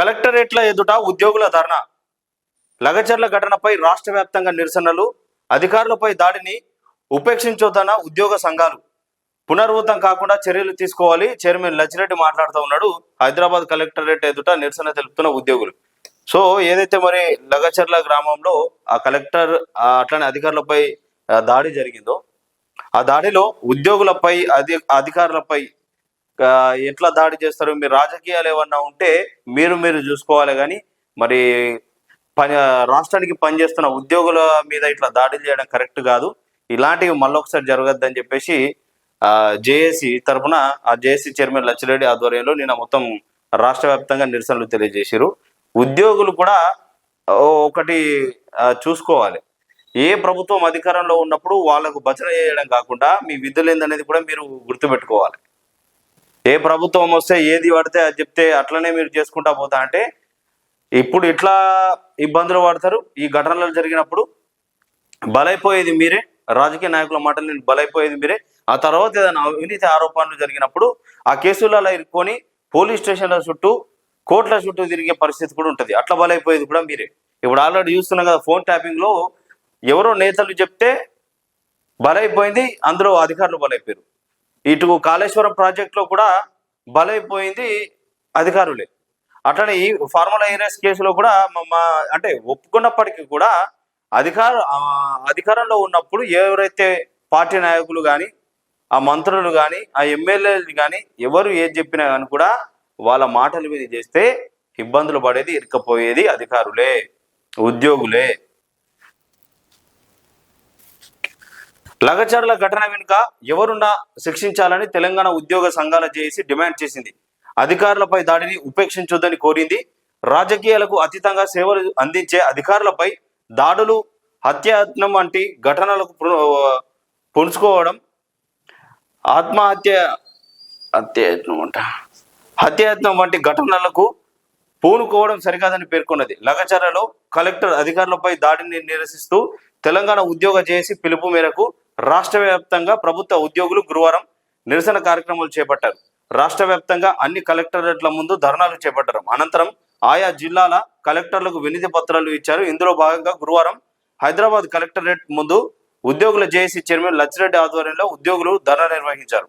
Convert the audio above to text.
కలెక్టరేట్ల ఎదుట ఉద్యోగుల ధర్నా. లగచర్ల ఘటనపై రాష్ట్ర వ్యాప్తంగా నిరసనలు. అధికారులపై దాడిని ఉపేక్షించొద్దన్న ఉద్యోగ సంఘాలు. పునరావృతం కాకుండా చర్యలు తీసుకోవాలి. చైర్మన్ లచ్చిరెడ్డి మాట్లాడుతూ ఉన్నాడు. హైదరాబాద్ కలెక్టరేట్ ఎదుట నిరసన తెలుపుతున్న ఉద్యోగులు. సో ఏదైతే మరి లగచర్ల గ్రామంలో ఆ కలెక్టర్ అట్లనే అధికారులపై దాడి జరిగిందో, ఆ దాడిలో ఉద్యోగులపై అధికారులపై ఎట్లా దాడి చేస్తారు? మీరు రాజకీయాలు ఏమన్నా ఉంటే మీరు చూసుకోవాలి, కానీ మరి రాష్ట్రానికి పనిచేస్తున్న ఉద్యోగుల మీద ఇట్లా దాడులు చేయడం కరెక్ట్ కాదు. ఇలాంటివి మళ్ళొకసారి జరగద్దని చెప్పేసి జేఏసీ తరఫున ఆ జేఏసీ చైర్మన్ లచ్చిరెడ్డి ఆధ్వర్యంలో నిన్న మొత్తం రాష్ట్ర వ్యాప్తంగా నిరసనలు తెలియజేశారు. ఉద్యోగులు కూడా ఒకటి చూసుకోవాలి, ఏ ప్రభుత్వం అధికారంలో ఉన్నప్పుడు వాళ్ళకు భజన చేయడం కాకుండా మీ విధులు ఏందనేది కూడా మీరు గుర్తుపెట్టుకోవాలి. ఏ ప్రభుత్వం వస్తే ఏది పడితే అది చెప్తే అట్లనే మీరు చేసుకుంటా పోతా అంటే ఇప్పుడు ఇట్లా ఇబ్బందులు పడతారు. ఈ ఘటనలు జరిగినప్పుడు బలైపోయేది మీరే, రాజకీయ నాయకుల మాటలు బలైపోయేది మీరే. ఆ తర్వాత ఏదైనా అవినీతి ఆరోపణలు జరిగినప్పుడు ఆ కేసులలో ఇరుక్కొని పోలీస్ స్టేషన్ల చుట్టూ కోర్టుల చుట్టూ తిరిగే పరిస్థితి కూడా ఉంటుంది. అట్లా బలైపోయేది కూడా మీరే. ఇప్పుడు ఆల్రెడీ చూస్తున్నాం కదా, ఫోన్ ట్యాపింగ్లో ఎవరో నేతలు చెప్తే బలైపోయింది, అందులో అధికారులు బలైపోయారు. ఇటు కాళేశ్వరం ప్రాజెక్టులో కూడా బలైపోయింది అధికారులే. అట్లనే ఈ ఫార్ములా ఏరియస్ కేసులో కూడా అంటే ఒప్పుకున్నప్పటికీ కూడా అధికారంలో ఉన్నప్పుడు ఎవరైతే పార్టీ నాయకులు కానీ ఆ మంత్రులు కానీ ఆ ఎమ్మెల్యేలు కానీ ఎవరు ఏది చెప్పినా కానీ కూడా వాళ్ళ మాటల మీద చేస్తే ఇబ్బందులు పడేది, ఇరుక్కపోయేది అధికారులే, ఉద్యోగులే. లగచర్ల ఘటన వెనుక ఎవరున్నా శిక్షించాలని తెలంగాణ ఉద్యోగ సంఘాల జేఏసీ డిమాండ్ చేసింది. అధికారులపై దాడిని ఉపేక్షించొద్దని కోరింది. రాజకీయాలకు అతీతంగా సేవలు అందించే అధికారులపై దాడులు, హత్యాయత్నం వంటి ఘటనలకు పుంజుకోవడం, హత్యాయత్నం వంటి ఘటనలకు పూనుకోవడం సరికాదని పేర్కొన్నది. లగచర్లలో కలెక్టర్ అధికారులపై దాడిని నిరసిస్తూ తెలంగాణ ఉద్యోగ జేఏసీ పిలుపు మేరకు రాష్ట్ర వ్యాప్తంగా ప్రభుత్వ ఉద్యోగులు గురువారం నిరసన కార్యక్రమాలు చేపట్టారు. రాష్ట్ర వ్యాప్తంగా అన్ని కలెక్టరేట్ల ముందు ధర్నాలు చేపట్టారు. అనంతరం ఆయా జిల్లాల కలెక్టర్లకు వినతి పత్రాలు ఇచ్చారు. ఇందులో భాగంగా గురువారం హైదరాబాద్ కలెక్టరేట్ ముందు ఉద్యోగుల జేఏసీ చైర్మన్ లచ్చిరెడ్డి ఆధ్వర్యంలో ఉద్యోగులు ధర్నా నిర్వహించారు.